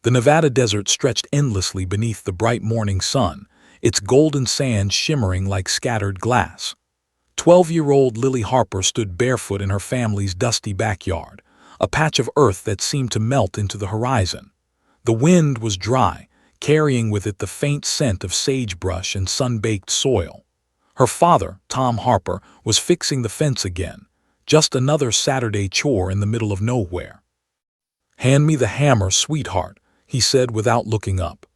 The Nevada desert stretched endlessly beneath the bright morning sun, its golden sand shimmering like scattered glass. 12-year-old Lily Harper stood barefoot in her family's dusty backyard, a patch of earth that seemed to melt into the horizon. The wind was dry, carrying with it the faint scent of sagebrush and sun-baked soil. Her father, Tom Harper, was fixing the fence again, just another Saturday chore in the middle of nowhere. "Hand me the hammer, sweetheart," he said without looking up.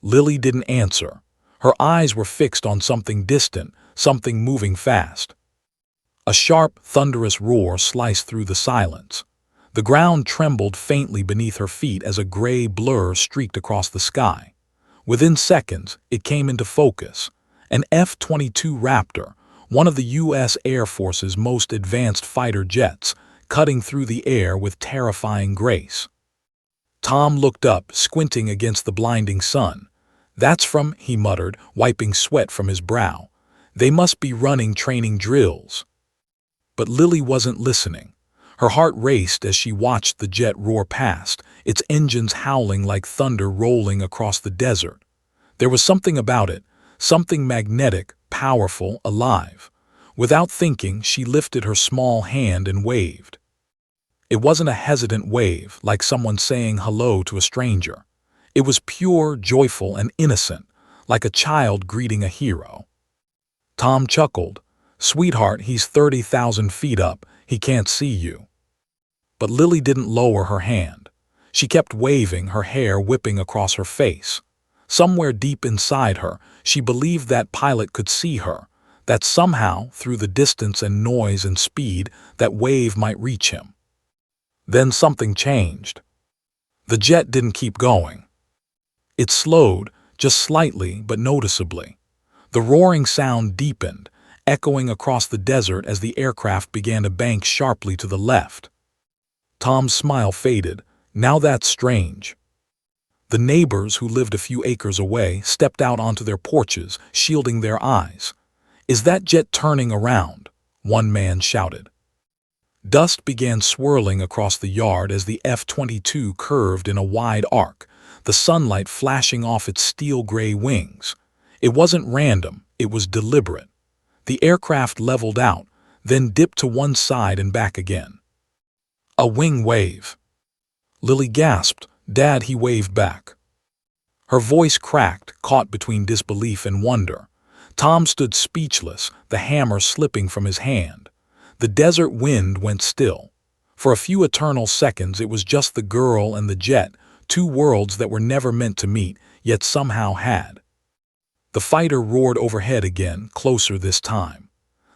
Lily didn't answer. Her eyes were fixed on something distant, something moving fast. A sharp, thunderous roar sliced through the silence. The ground trembled faintly beneath her feet as a gray blur streaked across the sky. Within seconds, it came into focus. An F-22 Raptor, one of the U.S. Air Force's most advanced fighter jets, cutting through the air with terrifying grace. Tom looked up, squinting against the blinding sun. "That's from," he muttered, wiping sweat from his brow. "They must be running training drills." But Lily wasn't listening. Her heart raced as she watched the jet roar past, its engines howling like thunder rolling across the desert. There was something about it, something magnetic, powerful, alive. Without thinking, she lifted her small hand and waved. It wasn't a hesitant wave, like someone saying hello to a stranger. It was pure, joyful, and innocent, like a child greeting a hero. Tom chuckled. "Sweetheart, he's 30,000 feet up. He can't see you." But Lily didn't lower her hand. She kept waving, her hair whipping across her face. Somewhere deep inside her, she believed that pilot could see her, that somehow, through the distance and noise and speed, that wave might reach him. Then something changed. The jet didn't keep going. It slowed, just slightly but noticeably. The roaring sound deepened, echoing across the desert as the aircraft began to bank sharply to the left. Tom's smile faded. "Now that's strange." The neighbors, who lived a few acres away, stepped out onto their porches, shielding their eyes. "Is that jet turning around?" one man shouted. Dust began swirling across the yard as the F-22 curved in a wide arc, the sunlight flashing off its steel-gray wings. It wasn't random, it was deliberate. The aircraft leveled out, then dipped to one side and back again. "A wing wave." Lily gasped. "Dad," he waved back. Her voice cracked, caught between disbelief and wonder. Tom stood speechless, the hammer slipping from his hand. The desert wind went still. For a few eternal seconds it was just the girl and the jet, two worlds that were never meant to meet, yet somehow had. The fighter roared overhead again, closer this time.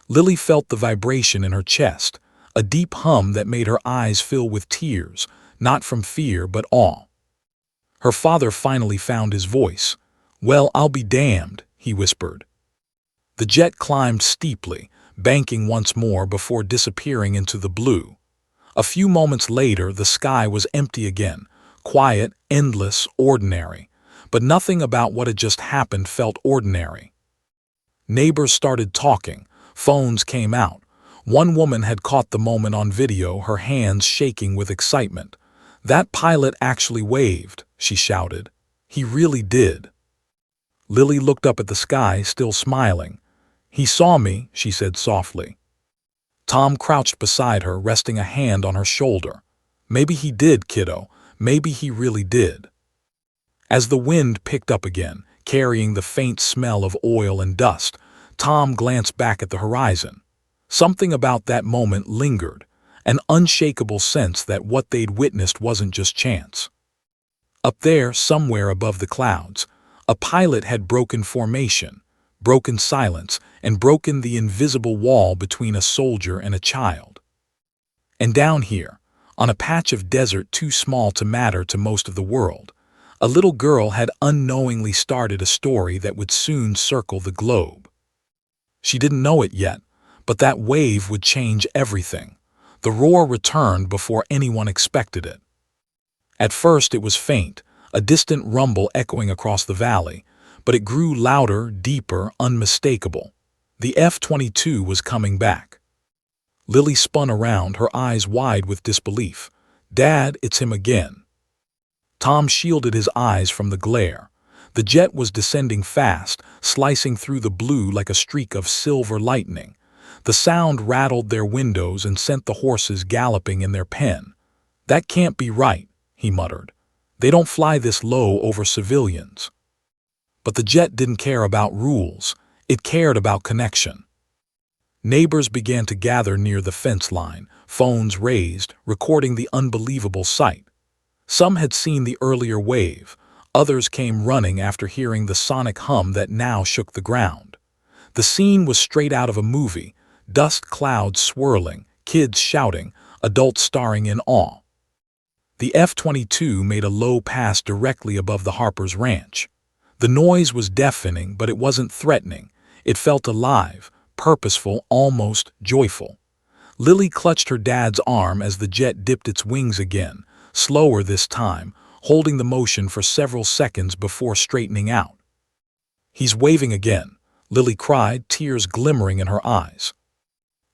Lily felt the vibration in her chest, a deep hum that made her eyes fill with tears, not from fear but awe. Her father finally found his voice. "Well, I'll be damned," he whispered. The jet climbed steeply, banking once more before disappearing into the blue. A few moments later, the sky was empty again, quiet, endless, ordinary. But nothing about what had just happened felt ordinary. Neighbors started talking. Phones came out. One woman had caught the moment on video, her hands shaking with excitement. "That pilot actually waved," she shouted. "He really did." Lily looked up at the sky, still smiling. "He saw me," she said softly. Tom crouched beside her, resting a hand on her shoulder. "Maybe he did, kiddo. Maybe he really did." As the wind picked up again, carrying the faint smell of oil and dust, Tom glanced back at the horizon. Something about that moment lingered, an unshakable sense that what they'd witnessed wasn't just chance. Up there, somewhere above the clouds, a pilot had broken formation, broken silence, and broken the invisible wall between a soldier and a child. And down here, on a patch of desert too small to matter to most of the world, a little girl had unknowingly started a story that would soon circle the globe. She didn't know it yet, but that wave would change everything. The roar returned before anyone expected it. At first it was faint, a distant rumble echoing across the valley, but it grew louder, deeper, unmistakable. The F-22 was coming back. Lily spun around, her eyes wide with disbelief. "Dad, it's him again." Tom shielded his eyes from the glare. The jet was descending fast, slicing through the blue like a streak of silver lightning. The sound rattled their windows and sent the horses galloping in their pen. "That can't be right," he muttered. "They don't fly this low over civilians." But the jet didn't care about rules. It cared about connection. Neighbors began to gather near the fence line, phones raised, recording the unbelievable sight. Some had seen the earlier wave. Others came running after hearing the sonic hum that now shook the ground. The scene was straight out of a movie, dust clouds swirling, kids shouting, adults staring in awe. The F-22 made a low pass directly above the Harper's ranch. The noise was deafening, but it wasn't threatening. It felt alive, purposeful, almost joyful. Lily clutched her dad's arm as the jet dipped its wings again, slower this time, holding the motion for several seconds before straightening out. "He's waving again," Lily cried, tears glimmering in her eyes.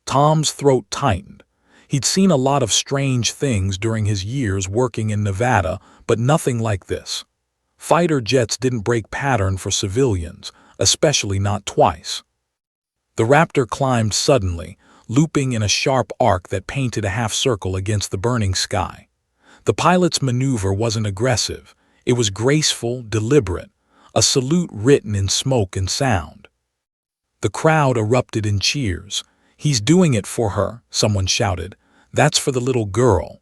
Tom's throat tightened. He'd seen a lot of strange things during his years working in Nevada, but nothing like this. Fighter jets didn't break pattern for civilians, especially not twice. The Raptor climbed suddenly, looping in a sharp arc that painted a half circle against the burning sky. The pilot's maneuver wasn't aggressive. It was graceful, deliberate, a salute written in smoke and sound. The crowd erupted in cheers. "He's doing it for her," someone shouted. "That's for the little girl."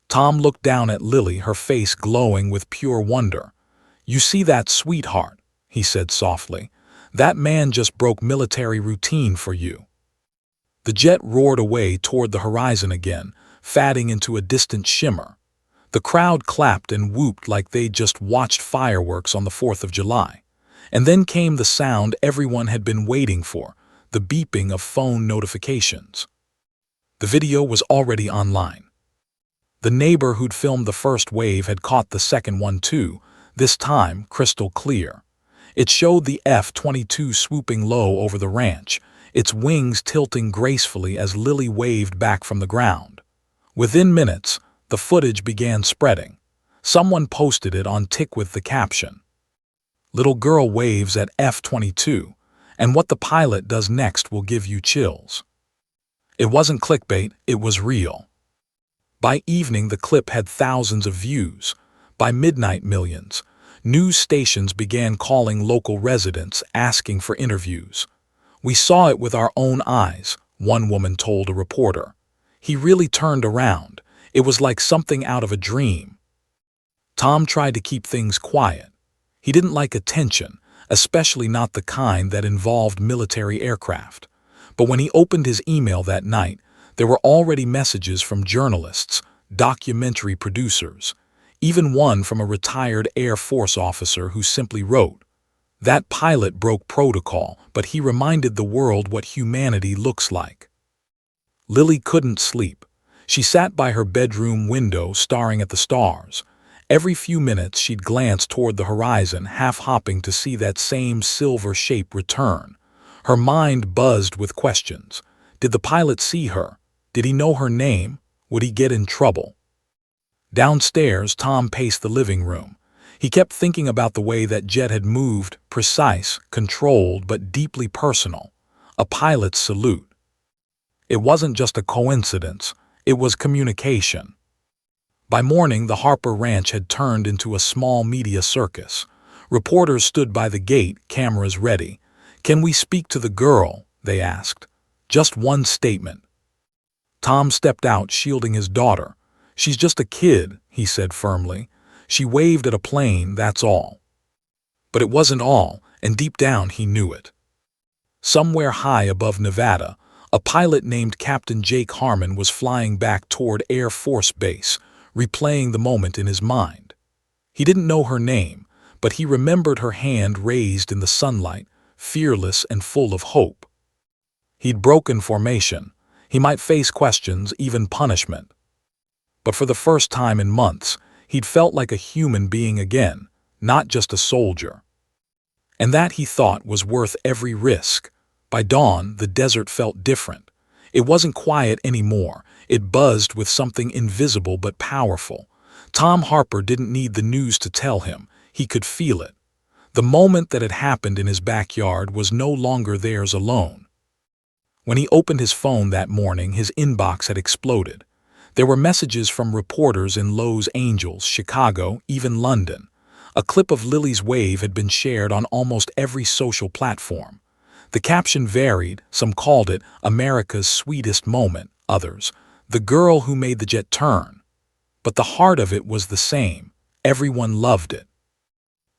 Tom looked down at Lily, her face glowing with pure wonder. "You see that, sweetheart?" he said softly. "That man just broke military routine for you." The jet roared away toward the horizon again, fading into a distant shimmer. The crowd clapped and whooped like they'd just watched fireworks on the 4th of July. And then came the sound everyone had been waiting for, the beeping of phone notifications. The video was already online. The neighbor who'd filmed the first wave had caught the second one too, this time crystal clear. It showed the F-22 swooping low over the ranch, its wings tilting gracefully as Lily waved back from the ground. Within minutes, the footage began spreading. Someone posted it on TikTok with the caption, "Little girl waves at F-22, and what the pilot does next will give you chills." It wasn't clickbait, it was real. By evening, the clip had thousands of views. By midnight, millions. News stations began calling local residents, asking for interviews. "We saw it with our own eyes," one woman told a reporter. "He really turned around. It was like something out of a dream." Tom tried to keep things quiet. He didn't like attention, especially not the kind that involved military aircraft. But when he opened his email that night, there were already messages from journalists, documentary producers, even one from a retired Air Force officer who simply wrote, "That pilot broke protocol, but he reminded the world what humanity looks like." Lily couldn't sleep. She sat by her bedroom window staring at the stars. Every few minutes she'd glance toward the horizon, half-hopping to see that same silver shape return. Her mind buzzed with questions. Did the pilot see her? Did he know her name? Would he get in trouble? Downstairs, Tom paced the living room. He kept thinking about the way that jet had moved, precise, controlled, but deeply personal. A pilot's salute. It wasn't just a coincidence. It was communication. By morning, the Harper Ranch had turned into a small media circus. Reporters stood by the gate, cameras ready. "Can we speak to the girl?" they asked. "Just one statement." Tom stepped out, shielding his daughter. "She's just a kid," he said firmly. "She waved at a plane, that's all." But it wasn't all, and deep down he knew it. Somewhere high above Nevada, a pilot named Captain Jake Harmon was flying back toward Air Force Base, replaying the moment in his mind. He didn't know her name, but he remembered her hand raised in the sunlight, fearless and full of hope. He'd broken formation. He might face questions, even punishment. But for the first time in months, he'd felt like a human being again, not just a soldier. And that, he thought, was worth every risk. By dawn, the desert felt different. It wasn't quiet anymore. It buzzed with something invisible but powerful. Tom Harper didn't need the news to tell him. He could feel it. The moment that had happened in his backyard was no longer theirs alone. When he opened his phone that morning, his inbox had exploded. There were messages from reporters in Los Angeles, Chicago, even London. A clip of Lily's wave had been shared on almost every social platform. The caption varied. Some called it America's sweetest moment, others, the girl who made the jet turn. But the heart of it was the same. Everyone loved it.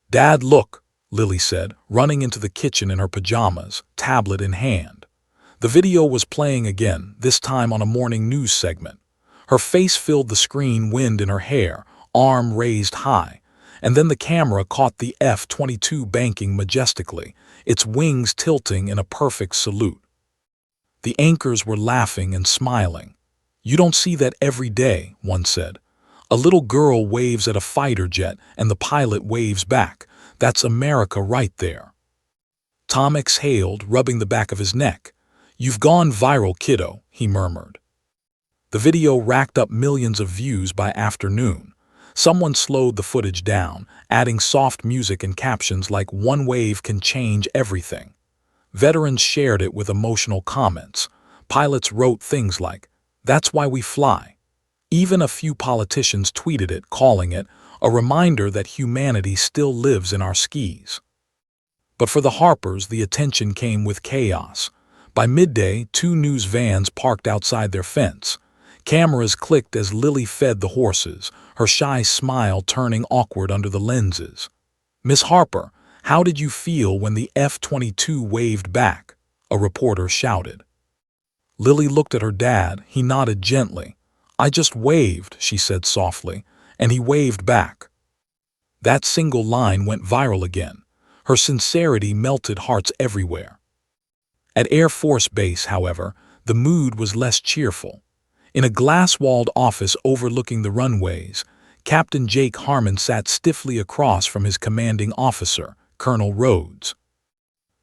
"Dad, look," Lily said, running into the kitchen in her pajamas, tablet in hand. The video was playing again, this time on a morning news segment. Her face filled the screen, wind in her hair, arm raised high. And then the camera caught the F-22 banking majestically, its wings tilting in a perfect salute. The anchors were laughing and smiling. "You don't see that every day," one said. "A little girl waves at a fighter jet and the pilot waves back. That's America right there." Tom exhaled, rubbing the back of his neck. "You've gone viral, kiddo," he murmured. The video racked up millions of views by afternoon. Someone slowed the footage down, adding soft music and captions like "One wave can change everything." Veterans shared it with emotional comments. Pilots wrote things like, "That's why we fly." Even a few politicians tweeted it, calling it a reminder that humanity still lives in our skis. But for the Harpers, the attention came with chaos. By midday, 2 news vans parked outside their fence. Cameras clicked as Lily fed the horses, her shy smile turning awkward under the lenses. "Miss Harper, how did you feel when the F-22 waved back?" a reporter shouted. Lily looked at her dad. He nodded gently. "I just waved," she said softly, "and he waved back." That single line went viral again. Her sincerity melted hearts everywhere. At Air Force Base, however, the mood was less cheerful. In a glass-walled office overlooking the runways, Captain Jake Harmon sat stiffly across from his commanding officer, Colonel Rhodes.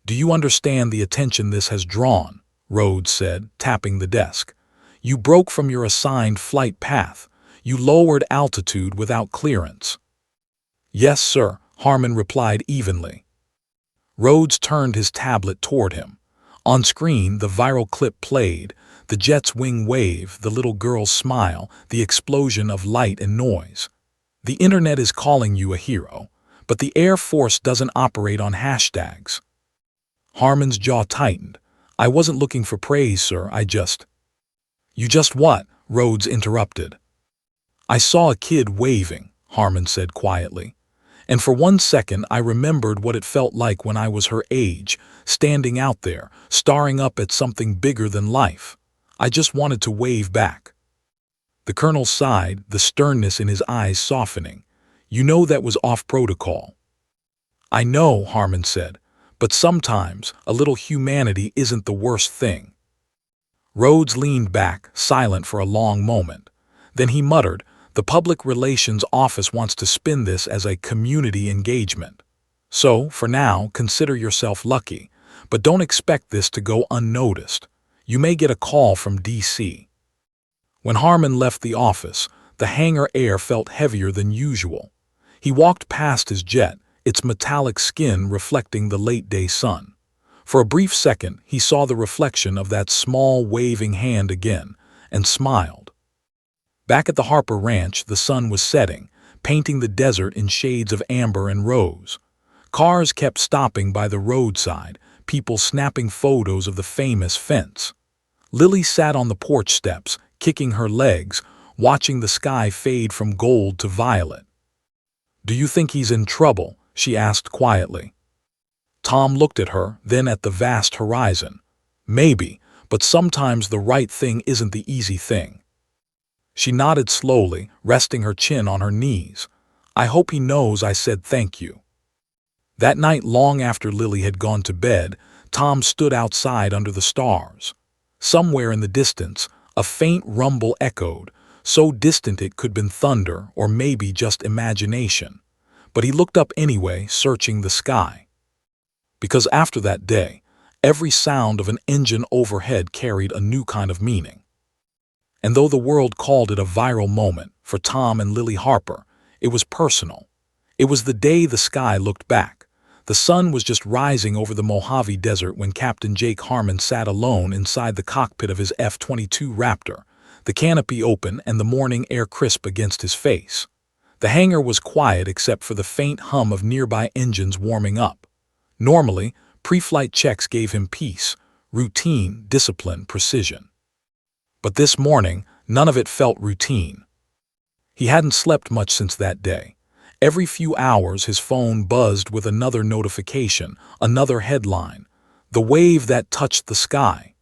"Do you understand the attention this has drawn?" Rhodes said, tapping the desk. "You broke from your assigned flight path. You lowered altitude without clearance." "Yes, sir," Harmon replied evenly. Rhodes turned his tablet toward him. On screen, the viral clip played, the jet's wing wave, the little girl's smile, the explosion of light and noise. "The internet is calling you a hero, but the Air Force doesn't operate on hashtags." Harmon's jaw tightened. "I wasn't looking for praise, sir. You just what?" Rhodes interrupted. "I saw a kid waving," Harmon said quietly. "And for one second I remembered what it felt like when I was her age, standing out there, staring up at something bigger than life. I just wanted to wave back." The colonel sighed, the sternness in his eyes softening. "You know that was off protocol." "I know," Harmon said, "but sometimes a little humanity isn't the worst thing." Rhodes leaned back, silent for a long moment. Then he muttered, "The Public Relations Office wants to spin this as a community engagement. So, for now, consider yourself lucky, but don't expect this to go unnoticed. You may get a call from D.C." When Harmon left the office, the hangar air felt heavier than usual. He walked past his jet, its metallic skin reflecting the late-day sun. For a brief second, he saw the reflection of that small, waving hand again, and smiled. Back at the Harper Ranch, the sun was setting, painting the desert in shades of amber and rose. Cars kept stopping by the roadside, people snapping photos of the famous fence. Lily sat on the porch steps, kicking her legs, watching the sky fade from gold to violet. "Do you think he's in trouble?" she asked quietly. Tom looked at her, then at the vast horizon. "Maybe, but sometimes the right thing isn't the easy thing." She nodded slowly, resting her chin on her knees. "I hope he knows I said thank you." That night, long after Lily had gone to bed, Tom stood outside under the stars. Somewhere in the distance, a faint rumble echoed, so distant it could have been thunder or maybe just imagination. But he looked up anyway, searching the sky. Because after that day, every sound of an engine overhead carried a new kind of meaning. And though the world called it a viral moment, For Tom and Lily Harper, it was personal. It was the day the sky looked back. The sun was just rising over the Mojave Desert when Captain Jake Harmon sat alone inside the cockpit of his F-22 Raptor, the canopy open and the morning air crisp against his face. The hangar was quiet except for the faint hum of nearby engines warming up. Normally, pre-flight checks gave him peace, routine, discipline, precision. But this morning, none of it felt routine. He hadn't slept much since that day. Every few hours his phone buzzed with another notification, another headline. The wave that touched the sky.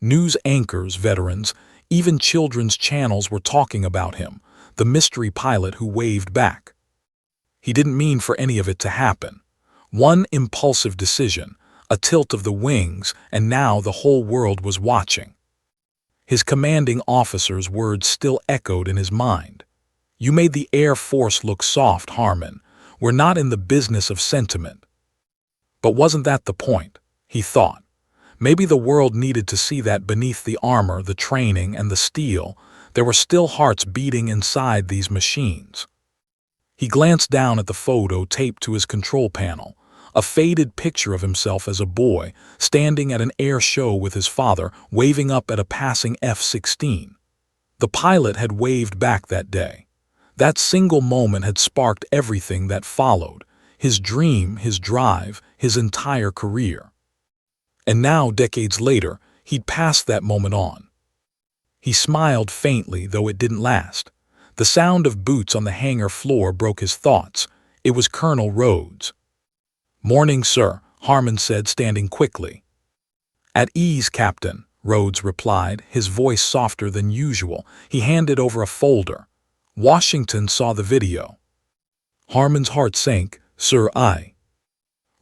News anchors, veterans, even children's channels were talking about him, the mystery pilot who waved back. He didn't mean for any of it to happen. One impulsive decision, a tilt of the wings, and now the whole world was watching. His commanding officer's words still echoed in his mind. "You made the Air Force look soft, Harmon. We're not in the business of sentiment." But wasn't that the point? He thought. Maybe the world needed to see that beneath the armor, the training, and the steel, there were still hearts beating inside these machines. He glanced down at the photo taped to his control panel, a faded picture of himself as a boy, standing at an air show with his father, waving up at a passing F-16. The pilot had waved back that day. That single moment had sparked everything that followed, his dream, his drive, his entire career. And now, decades later, he'd passed that moment on. He smiled faintly, though it didn't last. The sound of boots on the hangar floor broke his thoughts. It was Colonel Rhodes. "Morning, sir," Harmon said, standing quickly. "At ease, Captain," Rhodes replied, his voice softer than usual. He handed over a folder. "Washington saw the video." Harmon's heart sank. "Sir,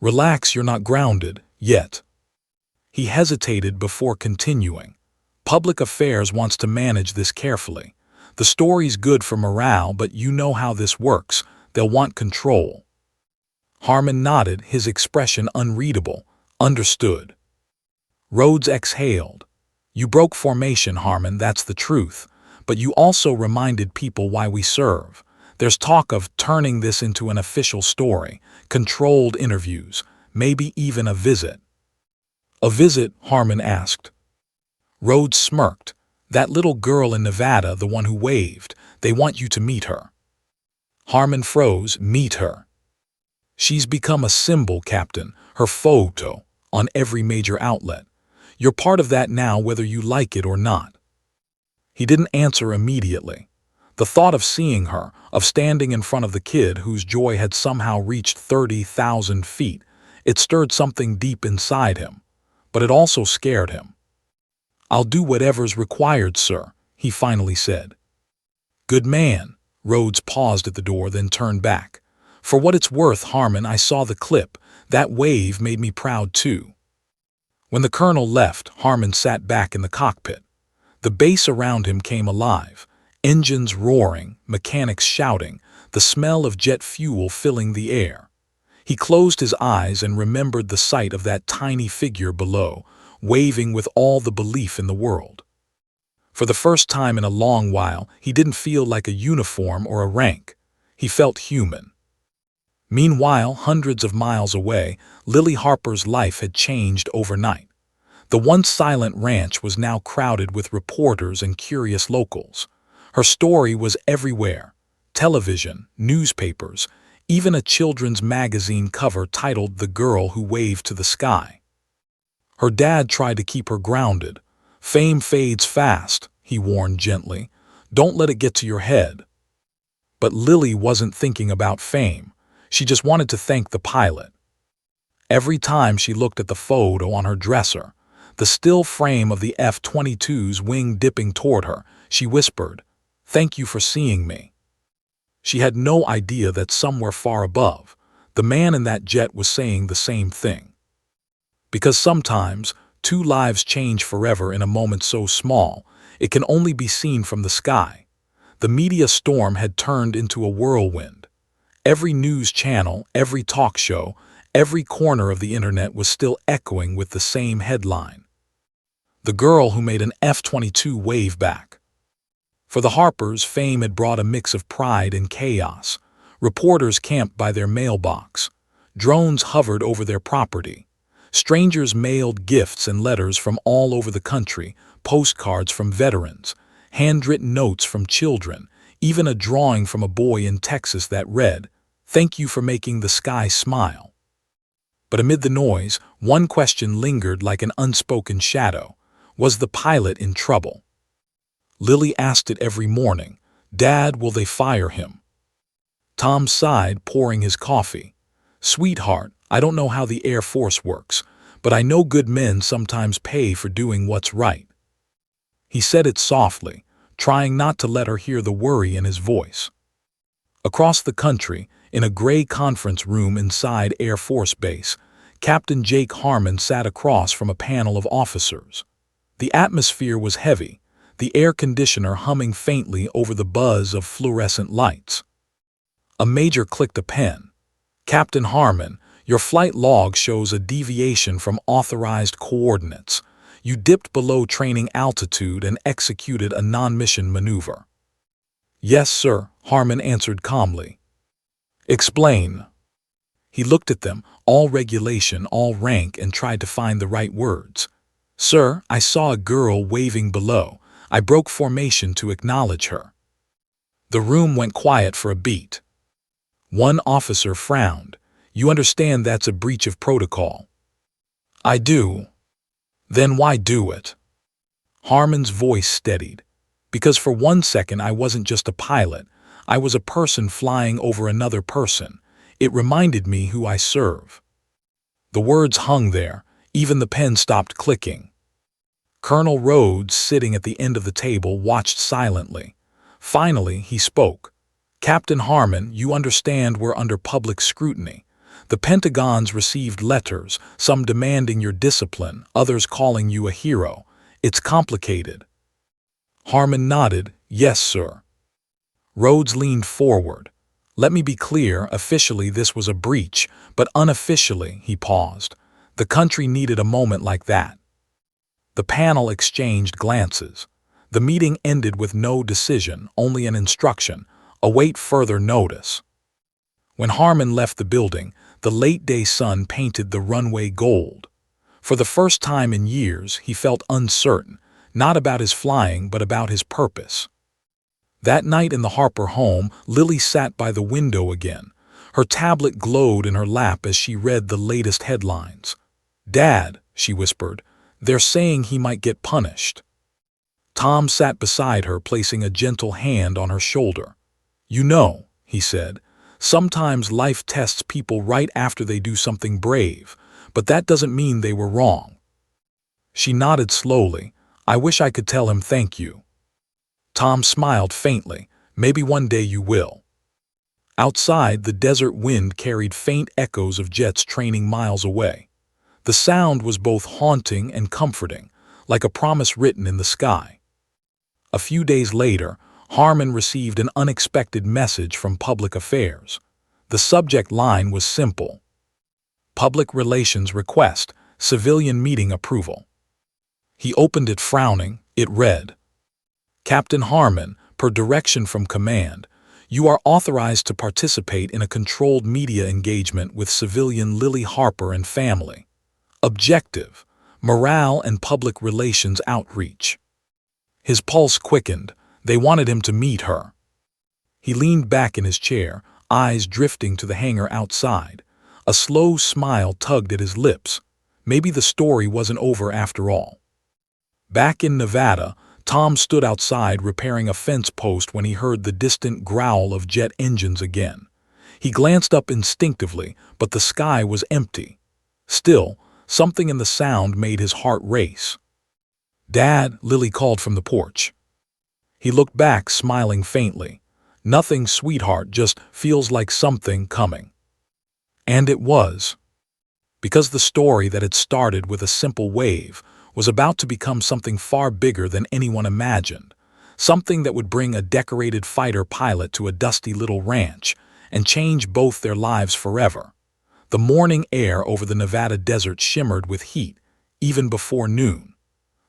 Relax, you're not grounded, yet." He hesitated before continuing. "Public Affairs wants to manage this carefully. The story's good for morale, but you know how this works. They'll want control." Harmon nodded, his expression unreadable. "Understood." Rhodes exhaled. "You broke formation, Harmon, that's the truth. But you also reminded people why we serve. There's talk of turning this into an official story, controlled interviews, maybe even a visit." "A visit?" Harmon asked. Rhodes smirked. "That little girl in Nevada, the one who waved, they want you to meet her." Harmon froze. "Meet her?" "She's become a symbol, Captain, her photo, on every major outlet. You're part of that now, whether you like it or not." He didn't answer immediately. The thought of seeing her, of standing in front of the kid whose joy had somehow reached 30,000 feet, it stirred something deep inside him. But it also scared him. "I'll do whatever's required, sir," he finally said. "Good man." Rhodes paused at the door, then turned back. "For what it's worth, Harmon, I saw the clip. That wave made me proud too." When the colonel left, Harmon sat back in the cockpit. The base around him came alive. Engines roaring, mechanics shouting, the smell of jet fuel filling the air. He closed his eyes and remembered the sight of that tiny figure below, waving with all the belief in the world. For the first time in a long while, he didn't feel like a uniform or a rank. He felt human. Meanwhile, hundreds of miles away, Lily Harper's life had changed overnight. The once silent ranch was now crowded with reporters and curious locals. Her story was everywhere: television, newspapers, even a children's magazine cover titled "The Girl Who Waved to the Sky." Her dad tried to keep her grounded. "Fame fades fast," he warned gently. "Don't let it get to your head." But Lily wasn't thinking about fame. She just wanted to thank the pilot. Every time she looked at the photo on her dresser, the still frame of the F-22's wing dipping toward her, she whispered, "Thank you for seeing me." She had no idea that somewhere far above, the man in that jet was saying the same thing. Because sometimes, two lives change forever in a moment so small, it can only be seen from the sky. The media storm had turned into a whirlwind. Every news channel, every talk show, every corner of the internet was still echoing with the same headline: "The girl who made an F-22 wave back." For the Harpers, fame had brought a mix of pride and chaos. Reporters camped by their mailbox. Drones hovered over their property. Strangers mailed gifts and letters from all over the country, postcards from veterans, handwritten notes from children, even a drawing from a boy in Texas that read, "Thank you for making the sky smile." But amid the noise, one question lingered like an unspoken shadow. Was the pilot in trouble? Lily asked it every morning. "Dad, will they fire him?" Tom sighed, pouring his coffee. "Sweetheart, I don't know how the Air Force works, but I know good men sometimes pay for doing what's right." He said it softly, trying not to let her hear the worry in his voice. Across the country, in a gray conference room inside Air Force Base, Captain Jake Harmon sat across from a panel of officers. The atmosphere was heavy, the air conditioner humming faintly over the buzz of fluorescent lights. A major clicked a pen. "Captain Harmon, your flight log shows a deviation from authorized coordinates. You dipped below training altitude and executed a non-mission maneuver." "Yes, sir," Harmon answered calmly. "Explain." He looked at them, all regulation, all rank, and tried to find the right words. "Sir, I saw a girl waving below. I broke formation to acknowledge her." The room went quiet for a beat. One officer frowned. "You understand that's a breach of protocol?" "I do." "Then why do it?" Harmon's voice steadied. "Because for 1 second I wasn't just a pilot. I was a person flying over another person. It reminded me who I serve." The words hung there. Even the pen stopped clicking. Colonel Rhodes, sitting at the end of the table, watched silently. Finally, he spoke. "Captain Harmon, you understand we're under public scrutiny. The Pentagon's received letters, some demanding your discipline, others calling you a hero. It's complicated." Harmon nodded. "Yes, sir." Rhodes leaned forward. "Let me be clear, officially this was a breach, but unofficially," he paused. "The country needed a moment like that." The panel exchanged glances. The meeting ended with no decision, only an instruction: await further notice. When Harmon left the building, the late-day sun painted the runway gold. For the first time in years, he felt uncertain, not about his flying, but about his purpose. That night in the Harper home, Lily sat by the window again. Her tablet glowed in her lap as she read the latest headlines. "Dad," she whispered, "they're saying he might get punished." Tom sat beside her, placing a gentle hand on her shoulder. "You know," he said, "sometimes life tests people right after they do something brave, but that doesn't mean they were wrong." She nodded slowly. "I wish I could tell him thank you." Tom smiled faintly. "Maybe one day you will." Outside, the desert wind carried faint echoes of jets training miles away. The sound was both haunting and comforting, like a promise written in the sky. A few days later, Harmon received an unexpected message from Public Affairs. The subject line was simple: "Public Relations Request, Civilian Meeting Approval." He opened it frowning. It read, "Captain Harmon, per direction from command, you are authorized to participate in a controlled media engagement with civilian Lily Harper and family. Objective: morale and public relations outreach." His pulse quickened. They wanted him to meet her. He leaned back in his chair, eyes drifting to the hangar outside. A slow smile tugged at his lips. Maybe the story wasn't over after all. Back in Nevada, Tom stood outside repairing a fence post when he heard the distant growl of jet engines again. He glanced up instinctively, but the sky was empty. Still, something in the sound made his heart race. "Dad," Lily called from the porch. He looked back, smiling faintly. "Nothing, sweetheart, just feels like something coming." And it was. Because the story that had started with a simple wave was about to become something far bigger than anyone imagined, something that would bring a decorated fighter pilot to a dusty little ranch and change both their lives forever. The morning air over the Nevada desert shimmered with heat, even before noon.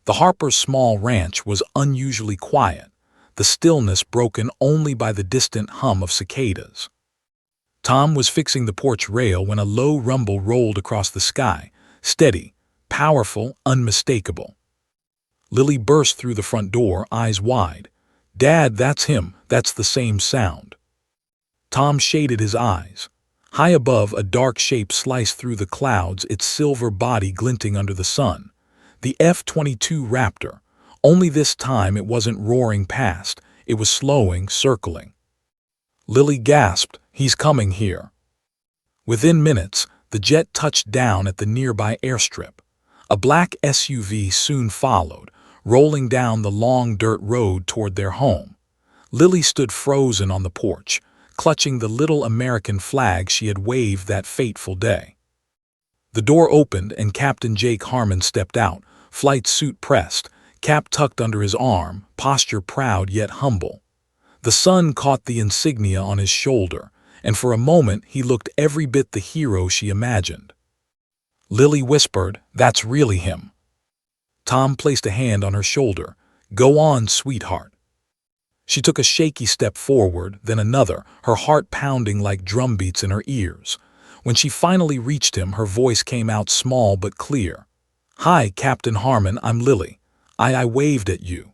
The Harper's small ranch was unusually quiet. the stillness broken only by the distant hum of cicadas. Tom was fixing the porch rail when a low rumble rolled across the sky, steady, powerful, unmistakable. Lily burst through the front door, eyes wide. "Dad, that's him. That's the same sound." Tom shaded his eyes. High above, a dark shape sliced through the clouds, its silver body glinting under the sun. The F-22 Raptor. Only this time it wasn't roaring past, it was slowing, circling. Lily gasped, "He's coming here." Within minutes, the jet touched down at the nearby airstrip. A black SUV soon followed, rolling down the long dirt road toward their home. Lily stood frozen on the porch, clutching the little American flag she had waved that fateful day. The door opened and Captain Jake Harmon stepped out, flight suit pressed, cap tucked under his arm, posture proud yet humble. The sun caught the insignia on his shoulder, and for a moment he looked every bit the hero she imagined. Lily whispered, "That's really him." Tom placed a hand on her shoulder. "Go on, sweetheart." She took a shaky step forward, then another, her heart pounding like drumbeats in her ears. When she finally reached him, her voice came out small but clear. "Hi, Captain Harmon, I'm Lily. I waved at you."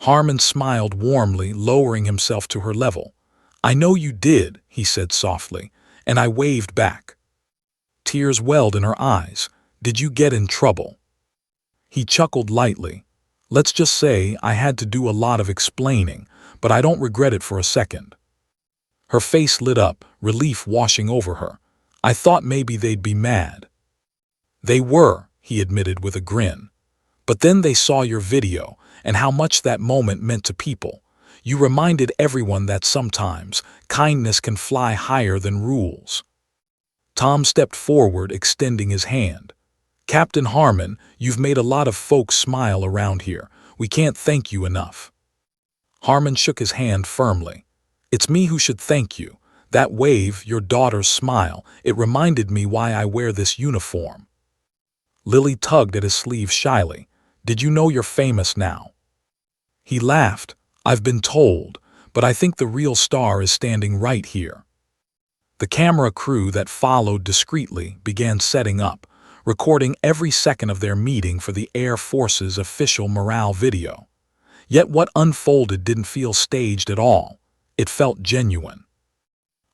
Harmon smiled warmly, lowering himself to her level. "I know you did," he said softly, "and I waved back." Tears welled in her eyes. "Did you get in trouble?" He chuckled lightly. "Let's just say I had to do a lot of explaining, but I don't regret it for a second." Her face lit up, relief washing over her. "I thought maybe they'd be mad." "They were," he admitted with a grin. "But then they saw your video, and how much that moment meant to people. You reminded everyone that sometimes kindness can fly higher than rules." Tom stepped forward, extending his hand. "Captain Harmon, you've made a lot of folks smile around here. We can't thank you enough." Harmon shook his hand firmly. "It's me who should thank you. That wave, your daughter's smile, it reminded me why I wear this uniform." Lily tugged at his sleeve shyly. "Did you know you're famous now?" He laughed. "I've been told, but I think the real star is standing right here." The camera crew that followed discreetly began setting up, recording every second of their meeting for the Air Force's official morale video. Yet what unfolded didn't feel staged at all. It felt genuine.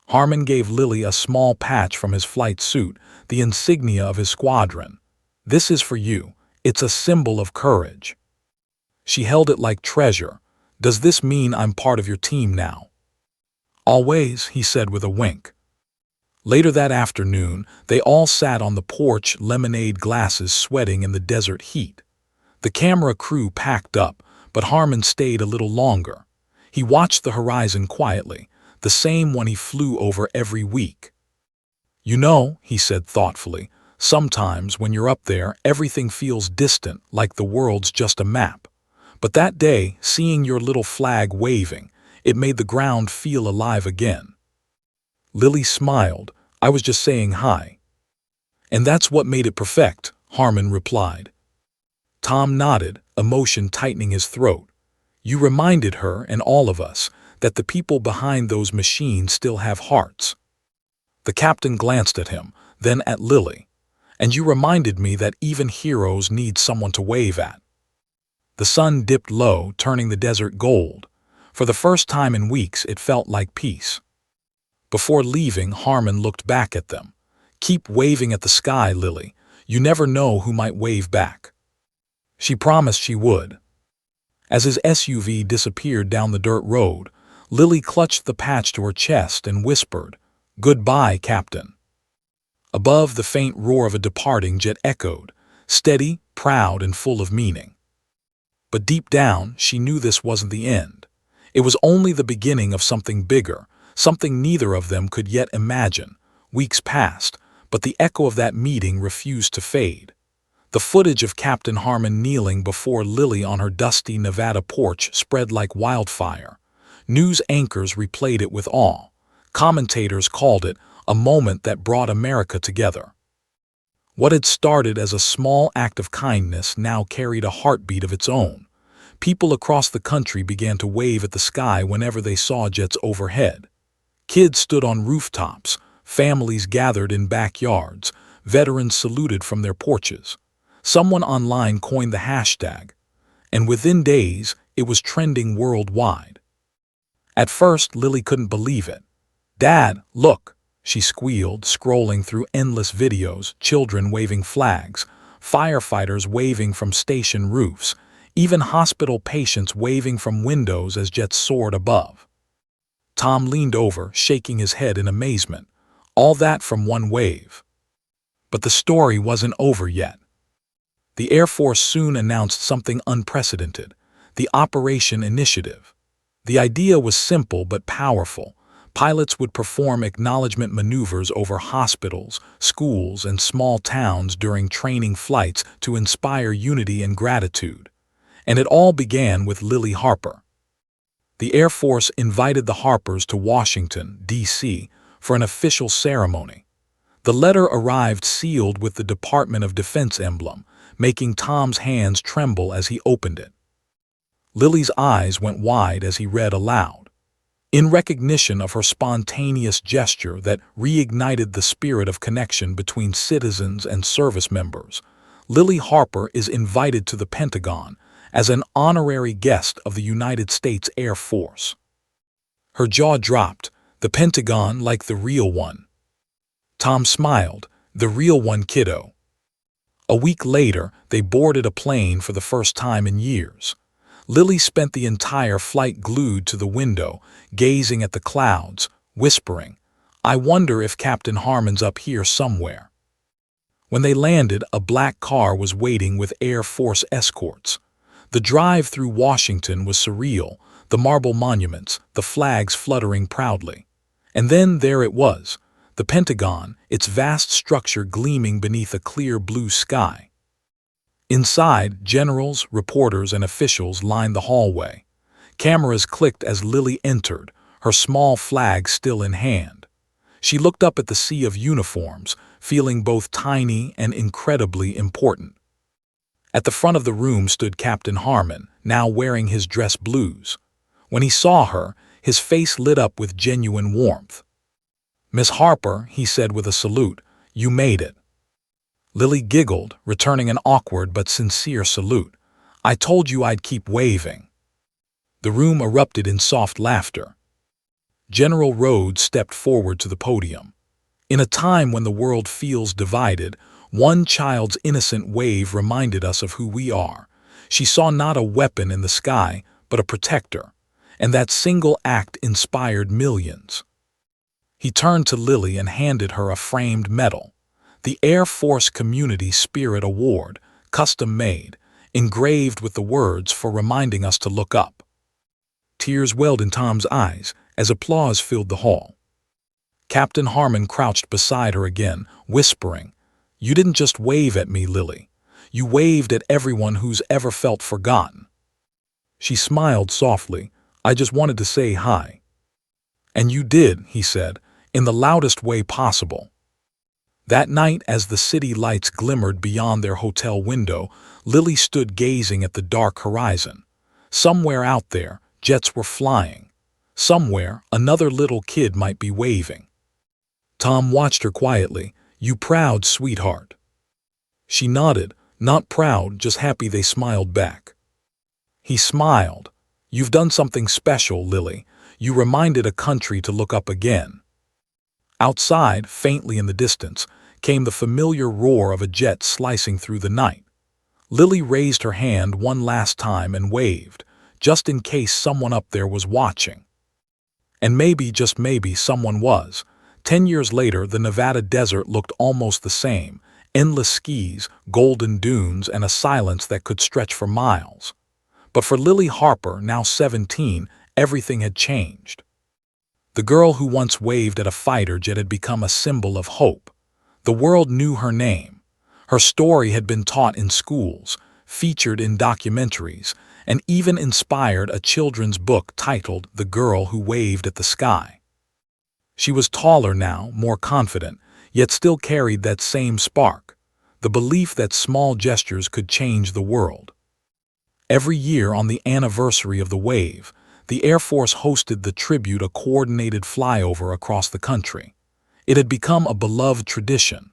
Harmon gave Lily a small patch from his flight suit, the insignia of his squadron. "This is for you. It's a symbol of courage." She held it like treasure. "Does this mean I'm part of your team now?" "Always," he said with a wink. Later that afternoon, they all sat on the porch, lemonade glasses sweating in the desert heat. The camera crew packed up, but Harmon stayed a little longer. He watched the horizon quietly, the same one he flew over every week. "You know," he said thoughtfully, "sometimes when you're up there, everything feels distant, like the world's just a map. But that day, seeing your little flag waving, it made the ground feel alive again." Lily smiled. "I was just saying hi." "And that's what made it perfect," Harmon replied. Tom nodded, emotion tightening his throat. "You reminded her, and all of us, that the people behind those machines still have hearts." The captain glanced at him, then at Lily. "And you reminded me that even heroes need someone to wave at." The sun dipped low, turning the desert gold. For the first time in weeks, it felt like peace. Before leaving, Harmon looked back at them. "Keep waving at the sky, Lily. You never know who might wave back." She promised she would. As his SUV disappeared down the dirt road, Lily clutched the patch to her chest and whispered, "Goodbye, Captain." Above, the faint roar of a departing jet echoed, steady, proud, and full of meaning. But deep down, she knew this wasn't the end. It was only the beginning of something bigger, something neither of them could yet imagine. Weeks passed, but the echo of that meeting refused to fade. The footage of Captain Harmon kneeling before Lily on her dusty Nevada porch spread like wildfire. News anchors replayed it with awe. Commentators called it a moment that brought America together. What had started as a small act of kindness now carried a heartbeat of its own. People across the country began to wave at the sky whenever they saw jets overhead. Kids stood on rooftops, families gathered in backyards, veterans saluted from their porches. Someone online coined the hashtag, and within days, it was trending worldwide. At first, Lily couldn't believe it. "Dad, look," she squealed, scrolling through endless videos, children waving flags, firefighters waving from station roofs, even hospital patients waving from windows as jets soared above. Tom leaned over, shaking his head in amazement. All that from one wave. But the story wasn't over yet. The Air Force soon announced something unprecedented, the Operation Initiative. The idea was simple but powerful. Pilots would perform acknowledgement maneuvers over hospitals, schools, and small towns during training flights to inspire unity and gratitude. And it all began with Lily Harper. The Air Force invited the Harpers to Washington, D.C., for an official ceremony. The letter arrived sealed with the Department of Defense emblem, making Tom's hands tremble as he opened it. Lily's eyes went wide as he read aloud. In recognition of her spontaneous gesture that reignited the spirit of connection between citizens and service members, Lily Harper is invited to the Pentagon as an honorary guest of the United States Air Force. Her jaw dropped. The Pentagon like the real one. Tom smiled. The real one, kiddo. A week later, they boarded a plane for the first time in years. Lily spent the entire flight glued to the window, gazing at the clouds, whispering, "I wonder if Captain Harmon's up here somewhere." When they landed, a black car was waiting with Air Force escorts. The drive through Washington was surreal, the marble monuments, the flags fluttering proudly. And then there it was, the Pentagon, its vast structure gleaming beneath a clear blue sky. Inside, generals, reporters, and officials lined the hallway. Cameras clicked as Lily entered, her small flag still in hand. She looked up at the sea of uniforms, feeling both tiny and incredibly important. At the front of the room stood Captain Harmon, now wearing his dress blues. When he saw her, his face lit up with genuine warmth. "Miss Harper," he said with a salute, "you made it." Lily giggled, returning an awkward but sincere salute. "I told you I'd keep waving." The room erupted in soft laughter. General Rhodes stepped forward to the podium. In a time when the world feels divided, one child's innocent wave reminded us of who we are. She saw not a weapon in the sky, but a protector, and that single act inspired millions. He turned to Lily and handed her a framed medal, the Air Force Community Spirit Award, custom-made, engraved with the words for reminding us to look up. Tears welled in Tom's eyes as applause filled the hall. Captain Harmon crouched beside her again, whispering, "You didn't just wave at me, Lily. You waved at everyone who's ever felt forgotten." She smiled softly. "I just wanted to say hi." "And you did," he said, in the loudest way possible. That night, as the city lights glimmered beyond their hotel window, Lily stood gazing at the dark horizon. Somewhere out there, jets were flying. Somewhere, another little kid might be waving. Tom watched her quietly. "You proud, sweetheart?" She nodded, not proud, just happy they smiled back. He smiled. "You've done something special, Lily. You reminded a country to look up again." Outside, faintly in the distance, came the familiar roar of a jet slicing through the night. Lily raised her hand one last time and waved, just in case someone up there was watching. And maybe, just maybe, someone was. 10 years later, the Nevada desert looked almost the same, endless skis, golden dunes, and a silence that could stretch for miles. But for Lily Harper, now 17, everything had changed. The girl who once waved at a fighter jet had become a symbol of hope. The world knew her name. Her story had been taught in schools, featured in documentaries, and even inspired a children's book titled "The Girl Who Waved at the Sky." She was taller now, more confident, yet still carried that same spark, the belief that small gestures could change the world. Every year on the anniversary of the wave, the Air Force hosted the tribute, a coordinated flyover across the country. It had become a beloved tradition.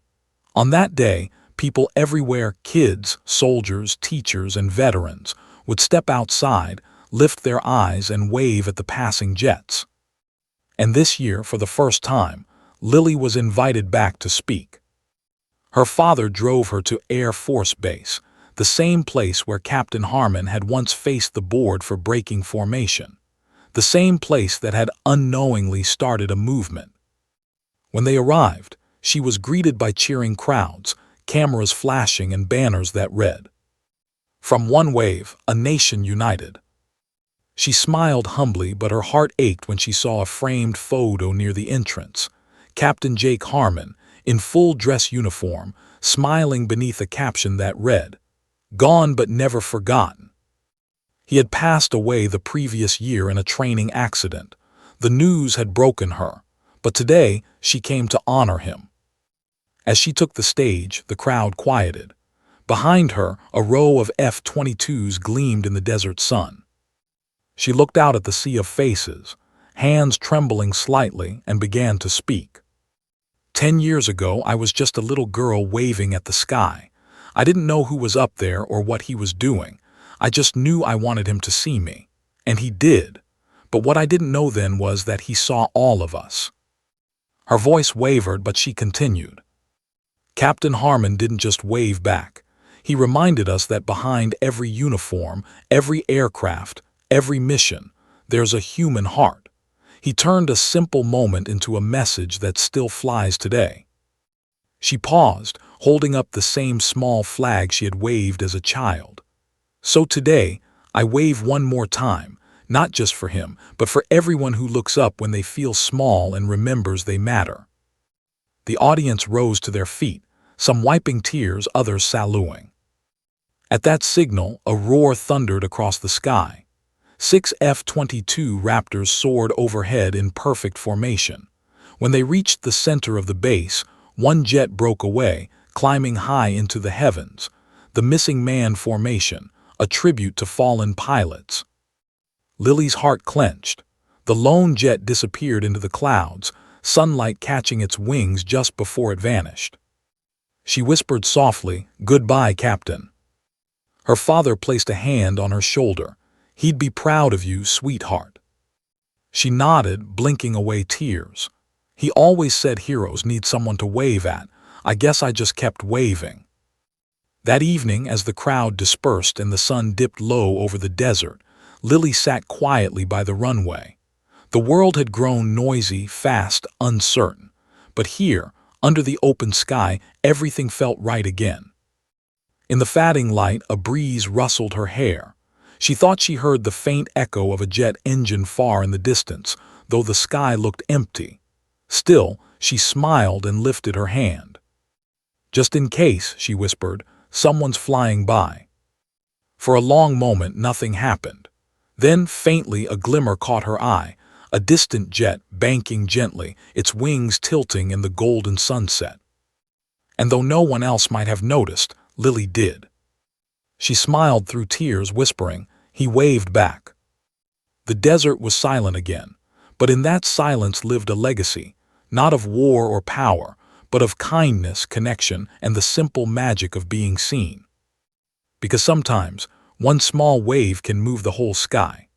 On that day, people everywhere, kids, soldiers, teachers, and veterans, would step outside, lift their eyes, and wave at the passing jets. And this year, for the first time, Lily was invited back to speak. Her father drove her to Air Force Base, the same place where Captain Harmon had once faced the board for breaking formation, the same place that had unknowingly started a movement. When they arrived, she was greeted by cheering crowds, cameras flashing, and banners that read, "From one wave, a nation united." She smiled humbly, but her heart ached when she saw a framed photo near the entrance. Captain Jake Harmon, in full dress uniform, smiling beneath a caption that read, "Gone but never forgotten." He had passed away the previous year in a training accident. The news had broken her, but today she came to honor him. As she took the stage, the crowd quieted. Behind her, a row of F-22’s gleamed in the desert sun. She looked out at the sea of faces, hands trembling slightly, and began to speak. 10 years ago, I was just a little girl waving at the sky. I didn't know who was up there or what he was doing. I just knew I wanted him to see me. And he did. But what I didn't know then was that he saw all of us. Her voice wavered, but she continued. Captain Harmon didn't just wave back. He reminded us that behind every uniform, every aircraft, every mission, there's a human heart. He turned a simple moment into a message that still flies today. She paused, holding up the same small flag she had waved as a child. So today, I wave one more time, not just for him, but for everyone who looks up when they feel small and remembers they matter. The audience rose to their feet, some wiping tears, others saluting. At that signal, a roar thundered across the sky. 6 F-22 Raptors soared overhead in perfect formation. When they reached the center of the base, one jet broke away, climbing high into the heavens. The missing man formation, a tribute to fallen pilots. Lily's heart clenched. The lone jet disappeared into the clouds, sunlight catching its wings just before it vanished. She whispered softly, "Goodbye, Captain." Her father placed a hand on her shoulder. "He'd be proud of you, sweetheart." She nodded, blinking away tears. "He always said heroes need someone to wave at. I guess I just kept waving." That evening, as the crowd dispersed and the sun dipped low over the desert, Lily sat quietly by the runway. The world had grown noisy, fast, uncertain. But here, under the open sky, everything felt right again. In the fading light, a breeze rustled her hair. She thought she heard the faint echo of a jet engine far in the distance, though the sky looked empty. Still, she smiled and lifted her hand. "Just in case," she whispered, "someone's flying by." For a long moment, nothing happened. Then, faintly, a glimmer caught her eye, a distant jet banking gently, its wings tilting in the golden sunset. And though no one else might have noticed, Lily did. She smiled through tears, whispering, "He waved back." The desert was silent again, but in that silence lived a legacy, not of war or power, but of kindness, connection, and the simple magic of being seen. Because sometimes, one small wave can move the whole sky.